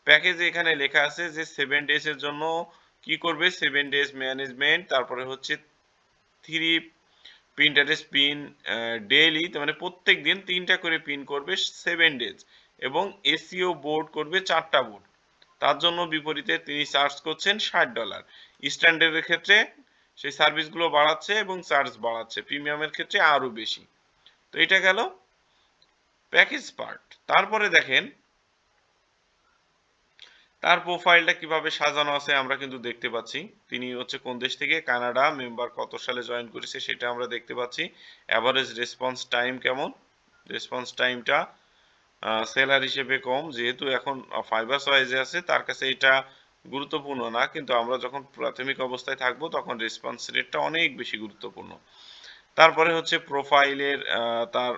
প্যাকেজে এখানে লেখা আছে যে 7 ডেজ এর জন্য কি করবে, 7 ডেজ ম্যানেজমেন্ট, তারপরে হচ্ছে 3 প্রিন্টারেস্ট পিন ডেইলি, তার মানে প্রত্যেকদিন 3টা করে পিন করবে 7 ডেজ এবং এসইও বোর্ড করবে 4টা বোর্ড। তার জন্য বিপরীতে তিনি চার্জ করছেন $60। স্ট্যান্ডার্ডের ক্ষেত্রে সেই সার্ভিসগুলো বাড়াচ্ছে এবং চার্জ বাড়াচ্ছে, প্রিমিয়ামের ক্ষেত্রে আরো বেশি। তো এটা গেল প্যাকেজ পার্ট। তারপরে দেখেন তার প্রোফাইলটা কিভাবে সাজানো আছে আমরা কিন্তু দেখতে পাচ্ছি। তিনি হচ্ছে কোন দেশ থেকে, কানাডা, মেম্বার কত সালে জয়েন করেছে সেটা আমরা দেখতে পাচ্ছি। এভারেজ রেসপন্স টাইম কেমন, রেসপন্স টাইমটা সেলার হিসেবে কম, যেহেতু এখন ফাইবার ওয়াইজে আছে তার কাছে এটা গুরুত্বপূর্ণ না, কিন্তু আমরা যখন প্রাথমিক অবস্থায় থাকবো তখন রেসপন্স রেটটা অনেক বেশি গুরুত্বপূর্ণ। তারপরে হচ্ছে প্রোফাইলের তার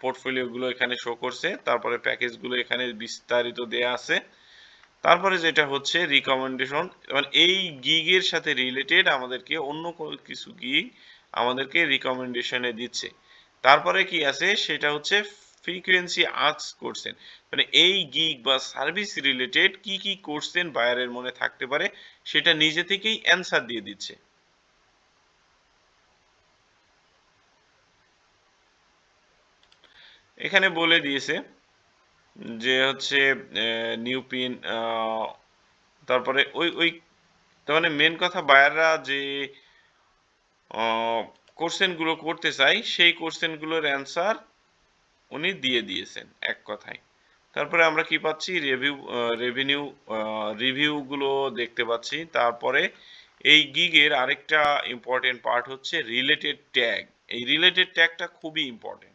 পোর্টফোলিওগুলো এখানে শো করছে, তারপরে প্যাকেজগুলো এখানে বিস্তারিত দেয়া আছে। তারপরে যেটা হচ্ছে রিকমেন্ডেশন, মানে এই গিগের সাথে রিলেটেড আমাদেরকে অন্য কিছু গিগ আমাদেরকে রিকমেন্ডেশনে দিচ্ছে। তারপরে কি আছে সেটা হচ্ছে ফ্রিকোয়েন্সি আস্ক করছেন, মানে এই গিগ বা সার্ভিস রিলেটেড কি কি কোশ্চেন বায়ারের মনে থাকতে পারে সেটা নিজে থেকেই অ্যান্সার দিয়ে দিচ্ছে। এখানে বলে দিয়েছে যে হচ্ছে নিউ পিন, তারপরে ওই ওই তার মানে মেন কথা বায়াররা যে কোশ্চেনগুলো করতে চাই সেই কোশ্চেনগুলোর অ্যান্সার উনি দিয়ে দিয়েছেন এক কথায়। তারপরে আমরা কি পাচ্ছি, রিভিউগুলো দেখতে পাচ্ছি। তারপরে এই গিগের আরেকটা ইম্পর্টেন্ট পার্ট হচ্ছে রিলেটেড ট্যাগ। এই রিলেটেড ট্যাগটা খুবই ইম্পর্টেন্ট।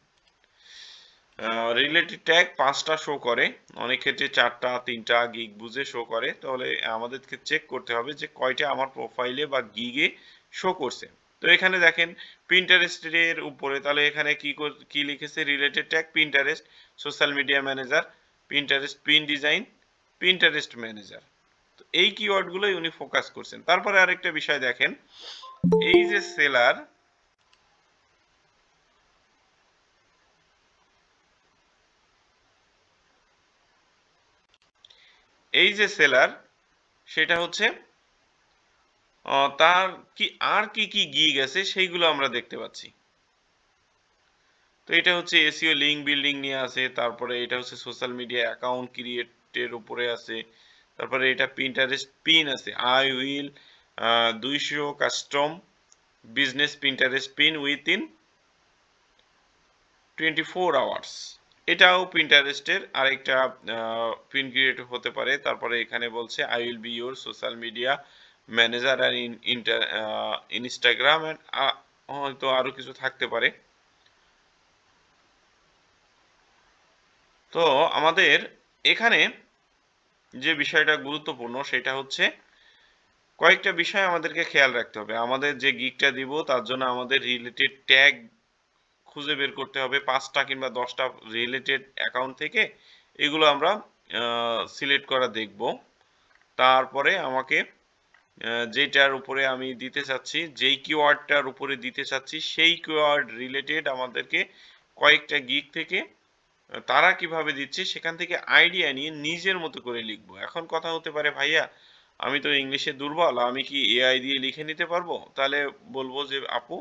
রিলেটেড ট্যাগ 5টা শো করে, অনেক ক্ষেত্রে 4টা 3টা গিগ বুঝে শো করে। তাহলে আমাদেরকে চেক করতে হবে যে কয়টা আমার প্রোফাইলে বা গিগে শো করছে। তো এখানে দেখেন পিন্টারেস্টের উপরে, তাহলে এখানে কি লিখেছে, related tag Pinterest, social media manager, Pinterest pin design, Pinterest manager. তো এই কিওয়ার্ডগুলোই উনি ফোকাস করছেন। তারপরে আরেকটা বিষয় দেখেন, এই যে সেলার, এই যে সেলার সেটা হচ্ছে তার কি আর কি কি গিগ আছে সেইগুলো আমরা দেখতে পাচ্ছি। তো এটা হচ্ছে এসইও লিঙ্ক বিল্ডিং নিয়ে আছে, তারপরে এটা হচ্ছে সোশ্যাল মিডিয়া অ্যাকাউন্ট ক্রিয়েটের উপরে আছে, তারপরে এটা পিন্টারেস্ট পিন আছে, I will 200 custom business Pinterest pin within 24 hours. এটাও পিন্টারেস্টের আরেকটা পিন ক্রিয়েট হতে পারে। তারপরে এখানে বলছে I will be your social media manager আর ইনস্টাগ্রাম এন্ড হয়তো আরো কিছু থাকতে পারে। তো আমাদের এখানে যে বিষয়টা গুরুত্বপূর্ণ সেটা হচ্ছে কয়েকটা বিষয় আমাদেরকে খেয়াল রাখতে হবে। আমাদের যে গিগটা দিব তার জন্য আমাদের রিলেটেড ট্যাগ খুঁজে বের করতে হবে, 5টা কিংবা 10টা রিলেটেড অ্যাকাউন্ট থেকে এগুলো আমরা সিলেক্ট করা দেখব। তারপরে আমাকে যেটার উপরে আমি দিতে চাচ্ছি, যেই কিওয়ার্ডটার উপরে দিতে চাচ্ছি সেই কিওয়ার্ড রিলেটেড আমাদেরকে কয়েকটা গিগ থেকে তারা কিভাবে দিচ্ছে সেখান থেকে আইডিয়া নিয়ে নিজের মতো করে লিখবো। এখন কথা হতে পারে, ভাইয়া আমি তো ইংলিশে দুর্বল, আমি কি এআই দিয়ে লিখে নিতে পারবো? তাহলে বলবো যে আপু,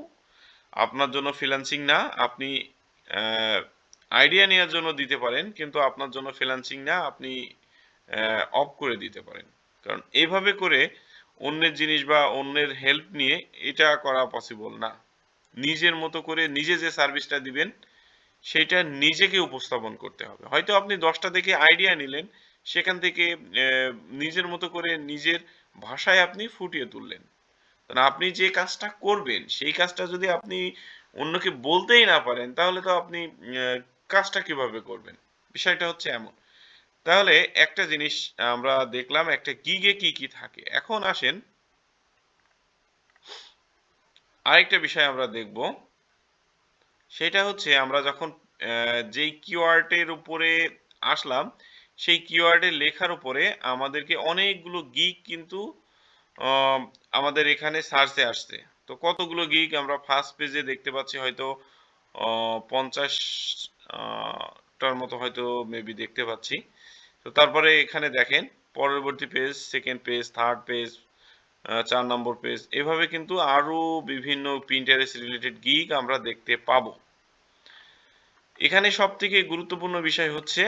আপনার জন্য ফ্রিল্যান্সিং না, আপনি আইডিয়া নেওয়ার জন্য দিতে পারেন, কিন্তু আপনার জন্য ফ্রিল্যান্সিং না, আপনি অফ করে দিতে পারেন। কারণ এইভাবে করে অন্যের জিনিস বা অন্যের হেল্প নিয়ে এটা করা পসিবল না। নিজের মতো করে নিজে যে সার্ভিসটা দিবেন সেইটা নিজেকে উপস্থাপন করতে হবে। হয়তো আপনি 10টা দেখে আইডিয়া নিলেন, সেখান থেকে নিজের মতো করে নিজের ভাষায় আপনি ফুটিয়ে তুললেন। কারণ আপনি যে কাজটা করবেন সেই কাজটা যদি আপনি অন্যকে বলতেই না পারেন তাহলে তো আপনি কাজটা কিভাবে করবেন? বিষয়টা হচ্ছে এমন। তাহলে একটা জিনিস আমরা দেখলাম একটা গিগে কি, কি থাকে। এখন আসেন আরেকটা বিষয় আমরা দেখব। সেটা হচ্ছে আমরা যখন যেই কিওয়ার্ডের উপরে আসলাম, সেই কিওয়ার্ডের লেখার উপরে আমাদেরকে অনেকগুলো গিগ কিন্তু আম আমাদের এখানে সার্চে আসছে। তো কতগুলো গিগ আমরা ফার্স্ট পেজে দেখতে পাচ্ছি হয়তো ৫০ আ টার মতো হয়তো মেবি দেখতে পাচ্ছি। তো তারপরে এখানে দেখেন পরবর্তী page, 2nd page, 3rd page, ৪ নম্বর পেজ এভাবে কিন্তু আরো বিভিন্ন Pinterest রিলেটেড গিগ আমরা দেখতে পাবো। এখানে সবথেকে গুরুত্বপূর্ণ বিষয় হচ্ছে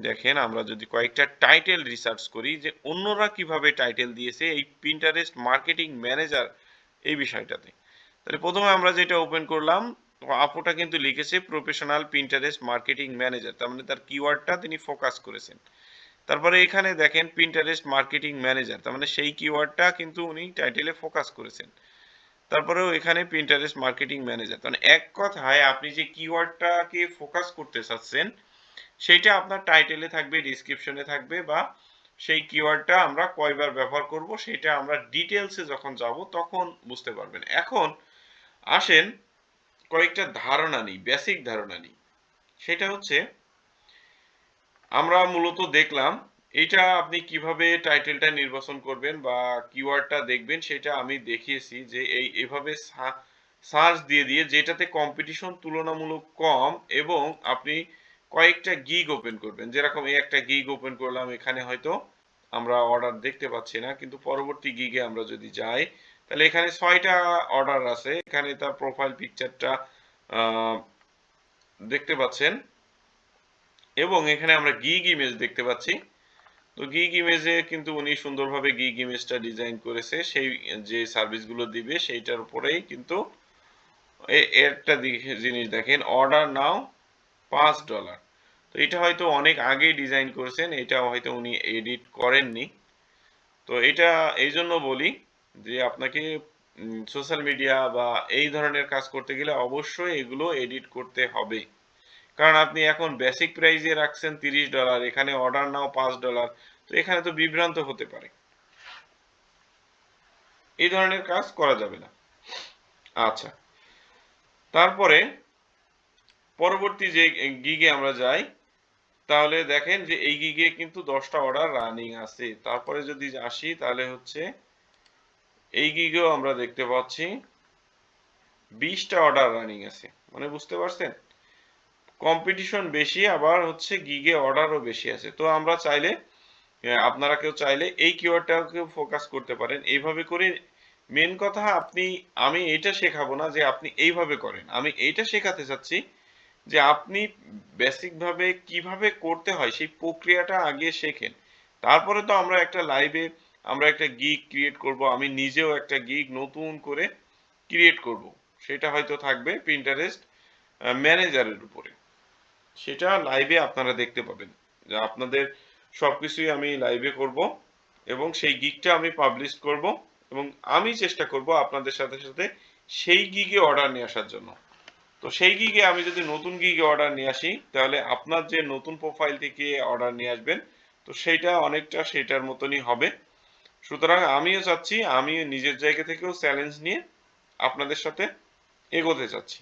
দেখেন আমরা যদি কয়েকটা টাইটেল রিসার্চ করি যে অন্যরা কিভাবে টাইটেল দিয়েছে এই Pinterest মার্কেটিং ম্যানেজার এই বিষয়টাতে। তাহলে প্রথমে আমরা যেটা ওপেন করলাম আপুটা কিন্তু লিখেছে প্রফেশনাল Pinterest মার্কেটিং ম্যানেজার তার মানে তার কিওয়ার্ডটা তিনি ফোকাস করেছেন। তারপরে এখানে দেখেন Pinterest মার্কেটিং ম্যানেজার তার মানে সেই কিওয়ার্ডটা কিন্তু উনি টাইটেলে ফোকাস করেছেন। তারপরেও এখানে Pinterest মার্কেটিং ম্যানেজার মানে এক কথায় আপনি যে কিওয়ার্ডটাকে ফোকাস করতে চাচ্ছেন সেইটা আপনার টাইটেলে থাকবে, ডেসক্রিপশনে থাকবে বা সেই কিওয়ার্ডটা আমরা কয়বার ব্যবহার করব সেটা আমরা ডিটেইলসে যখন যাব তখন বুঝতে পারবেন। এখন আসেন কয়েকটা ধারণা নিই, বেসিক ধারণা নিই। সেটা হচ্ছে আমরা মূলত দেখলাম এটা আপনি কিভাবে টাইটেলটা নির্বাচন করবেন বা কিওয়ার্ডটা দেখবেন সেটা আমি দেখিয়েছি যে এভাবে সার্চ দিয়ে যেটাতে কম্পিটিশন তুলনামূলক কম এবং আপনি কয়েকটা গিগ ওপেন করবেন যেরকম এই একটা গিগ ওপেন করলাম এখানে হয়তো আমরা অর্ডার দেখতে পাচ্ছি না কিন্তু পরবর্তী গিগে আমরা যদি যাই তাহলে এখানে 6টা অর্ডার আছে এখানে তার প্রোফাইল পিকচারটা দেখতে পাচ্ছেন এবং এখানে আমরা গিগ ইমেজ দেখতে পাচ্ছি তো গিগ ইমেজে কিন্তু উনি সুন্দরভাবে গিগ ইমেজটা ডিজাইন করেছে সেই যে সার্ভিসগুলো দিবে সেইটার উপরেই কিন্তু একটা জিনিস দেখেন অর্ডার নাও $5 তো এটা হয়তো অনেক আগেই ডিজাইন করেছেন এটা হয়তো উনি এডিট করেননি তো এটা এই জন্য বলি যে আপনাকে সোশ্যাল মিডিয়া বা এই ধরনের কাজ করতে গেলে অবশ্যই এগুলো এডিট করতে হবে কারণ আপনি এখন বেসিক প্রাইসে রাখছেন $30 এখানে অর্ডার নাও $5 তো এখানে তো বিভ্রান্ত হতে পারে এই ধরনের কাজ করা যাবে না আচ্ছা তারপরে পরবর্তী যে গিগে আমরা যাই তাহলে দেখেন যে এই গিগে কিন্তু 10টা অর্ডার রানিং আছে তারপরে যদি আসি তাহলে হচ্ছে এই গিগেও আমরা দেখতে পাচ্ছি 20টা অর্ডার রানিং আছে মানে বুঝতে পারছেন কম্পিটিশন বেশি আবার হচ্ছে গিগে অর্ডারও বেশি আছে তো আমরা চাইলে আপনারা কেউ চাইলে এই কিওয়ার্ডটাকেও ফোকাস করতে পারেন এইভাবে করে মেন কথা আমি এটা শেখাবো না যে আপনি এইভাবে করেন আমি এইটা শেখাতে চাচ্ছি যে আপনি বেসিক ভাবে কিভাবে করতে হয় সেই প্রক্রিয়াটা আগে শেখেন তারপরে তো আমরা একটা গিগ ক্রিয়েট করব আমি নিজেও একটা গিগ নতুন করে ক্রিয়েট করব সেটা হয়তো থাকবে Pinterest ম্যানেজারের উপরে সেটা লাইভে আপনারা দেখতে পাবেন যে আপনাদের সবকিছুই আমি লাইভে করব এবং সেই গিগটা আমি পাবলিশ করব এবং আমি চেষ্টা করব আপনাদের সাথে সাথে সেই গিগে অর্ডার নিয়ে আসার জন্য তো সেই গিগে আমি যদি নতুন গিগে অর্ডার নিয়ে আসি তাহলে আপনার যে নতুন প্রোফাইল থেকে অর্ডার নিয়ে আসবেন তো সেইটা অনেকটা সেটার মতনই হবে সুতরাং আমিও চাচ্ছি আমি নিজের জায়গা থেকেও চ্যালেঞ্জ নিয়ে আপনাদের সাথে এগোতে চাচ্ছি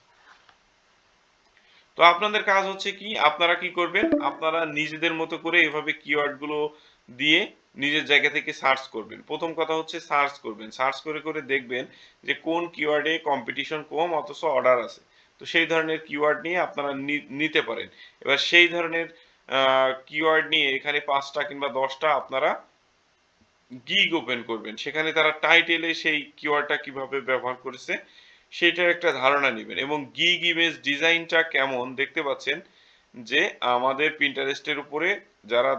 তো আপনাদের কাজ হচ্ছে কি আপনারা কি করবেন আপনারা নিজেদের মতো করে এভাবে কিওয়ার্ড গুলো দিয়ে নিজের জায়গা থেকে সার্চ করবেন প্রথম কথা হচ্ছে সার্চ করবেন সার্চ করে করে দেখবেন যে কোন কিওয়ার্ডে কম্পিটিশন কম অথচ অর্ডার আছে তো সেই ধরনের কিওয়ার্ড নিয়ে আপনারা নিতে পারেন এবার সেই ধরনের কিওয়ার্ড নিয়ে এখানে 5টা কিংবা 10টা আপনারা গিগ ওপেন করবেন সেখানে তারা টাইটেলে সেই কিওয়ার্ডটা কিভাবে ব্যবহার করেছে সেটার একটা ধারণা নেবেন এবং গিগ ইমেজ ডিজাইনটা কেমন দেখতে পাচ্ছেন যে আমাদের প্রিন্টারেস্টের উপরে যারা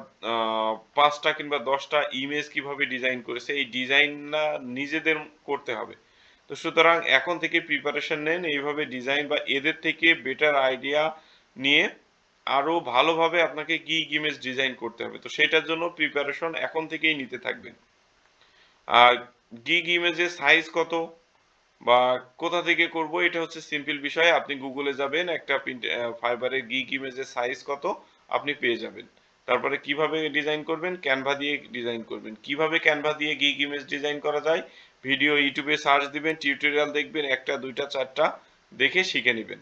5টা কিংবা 10টা ইমেজ কিভাবে ডিজাইন করেছে এই ডিজাইনটা নিজেদের করতে হবে তো সুতরাং এখন থেকে প্রিপারেশন নেন এইভাবে ডিজাইন বা এদের থেকে বেটার আইডিয়া নিয়ে আরো ভালোভাবে আপনাকে গিগ ইমেজ ডিজাইন করতে হবে তো সেটার জন্য প্রিপারেশন এখন থেকেই নিতে থাকবেন আর গিগ ইমেজের সাইজ কত বা কোথা থেকে করব এটা হচ্ছে সিম্পল বিষয়। আপনি গুগলে যাবেন, একটা ফাইবারের গিগ ইমেজের সাইজ কত আপনি পেয়ে যাবেন। তারপরে কিভাবে ডিজাইন করবেন, ক্যানভা দিয়ে ডিজাইন করবেন। কিভাবে ক্যানভা দিয়ে গিগ ইমেজ ডিজাইন করা যায়, ভিডিও ইউটিউবে সার্চ দিবেন, টিউটোরিয়াল দেখবেন, একটা দুইটা চারটা দেখে শিখে নেবেন।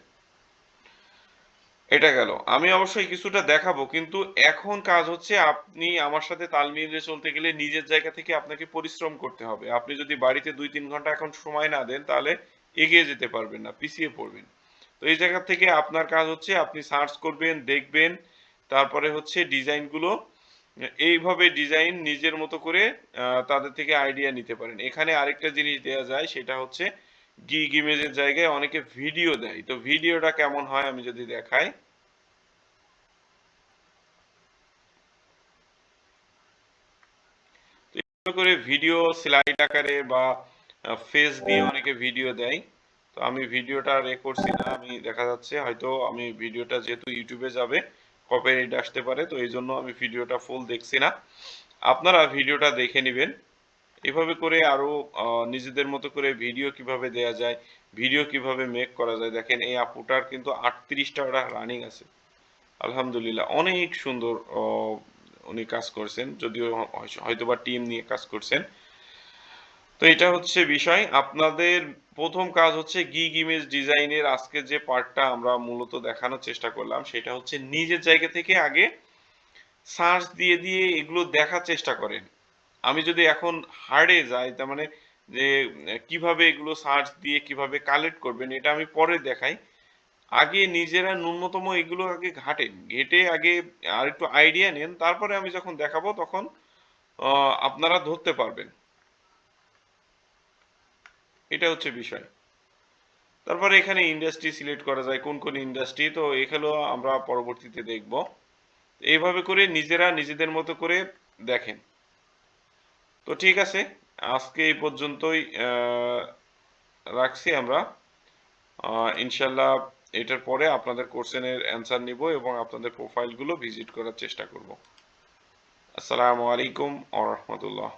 এটা গেল। আমি অবশ্যই কিছুটা দেখাবো, কিন্তু এখন কাজ হচ্ছে আপনি আমার সাথে তাল মিলিয়ে চলতে গেলে নিজের জায়গা থেকে আপনাকে পরিশ্রম করতে হবে। আপনি যদি বাড়িতে ২-৩ ঘন্টা এখন সময় না দেন, তাহলে এগিয়ে যেতে পারবেন না, পিছিয়ে পড়বেন। তো এই জায়গা থেকে আপনার কাজ হচ্ছে আপনি সার্চ করবেন, দেখবেন, তারপরে হচ্ছে ডিজাইনগুলো এইভাবে ডিজাইন নিজের মতো করে তাদের থেকে আইডিয়া নিতে পারেন। এখানে আরেকটা জিনিস দেয়া যায়, সেটা হচ্ছে গিগ ইমেজের জায়গায় অনেকে ভিডিও দেয়। তো ভিডিওটা কেমন হয় আমি যদি দেখাই। করে ভিডিও স্লাইড আকারে বা ফেস দিয়ে অনেকে ভিডিও দেয়। তো আমি ভিডিওটা করছি না, আমি দেখা যাচ্ছে হয়তো আমি ভিডিওটা যেহেতু ইউটিউবে যাবে কপিরাইট আসতে পারে, তো এই জন্য আমি ভিডিওটা ফুল দেখছি না। আপনারা ভিডিওটা দেখে নেবেন। এভাবে করে আরো নিজেদের মতো করে ভিডিও কিভাবে দেয়া যায়, ভিডিও কিভাবে মেক করা যায়। দেখেন এই আপুটার কিন্তু 38টা রানিং আছে। আলহামদুলিল্লাহ অনেক সুন্দর উনি কাজ করছেন, যদিও হয়তোবা টিম নিয়ে কাজ করছেন। তো এটা হচ্ছে বিষয়। আপনাদের প্রথম কাজ হচ্ছে গিগ ইমেজ ডিজাইনের আজকে যে পার্টটা আমরা মূলত দেখানোর চেষ্টা করলাম, সেটা হচ্ছে নিজের জায়গা থেকে আগে সার্চ দিয়ে দিয়ে এগুলো দেখার চেষ্টা করেন। আমি যদি এখন হার্ডে যাই, তার মানে যে কিভাবে এগুলো সার্চ দিয়ে কিভাবে কালেক্ট করবেন এটা আমি পরে দেখাই। আগে নিজেরা ন্যূনতম এগুলো আগে ঘাটেন, ঘেটে আগে আর একটু আইডিয়া নেন, তারপরে আমি যখন দেখাবো তখন আপনারা ধরতে পারবেন। এটা হচ্ছে বিষয়। তারপরে এখানে ইন্ডাস্ট্রি সিলেক্ট করা যায়, কোন কোন ইন্ডাস্ট্রি, তো এগুলো আমরা পরবর্তীতে দেখব। এইভাবে করে নিজেরা নিজেদের মতো করে দেখেন। তো ঠিক আছে, আজকে এই পর্যন্তই রাখছি আমরা। ইনশাল্লাহ এটার পরে আপনাদের কোশ্চেনের অ্যান্সার নিব এবং আপনাদের প্রোফাইলগুলো ভিজিট করার চেষ্টা করব। আসসালামু আলাইকুম ওয়া রাহমাতুল্লাহ।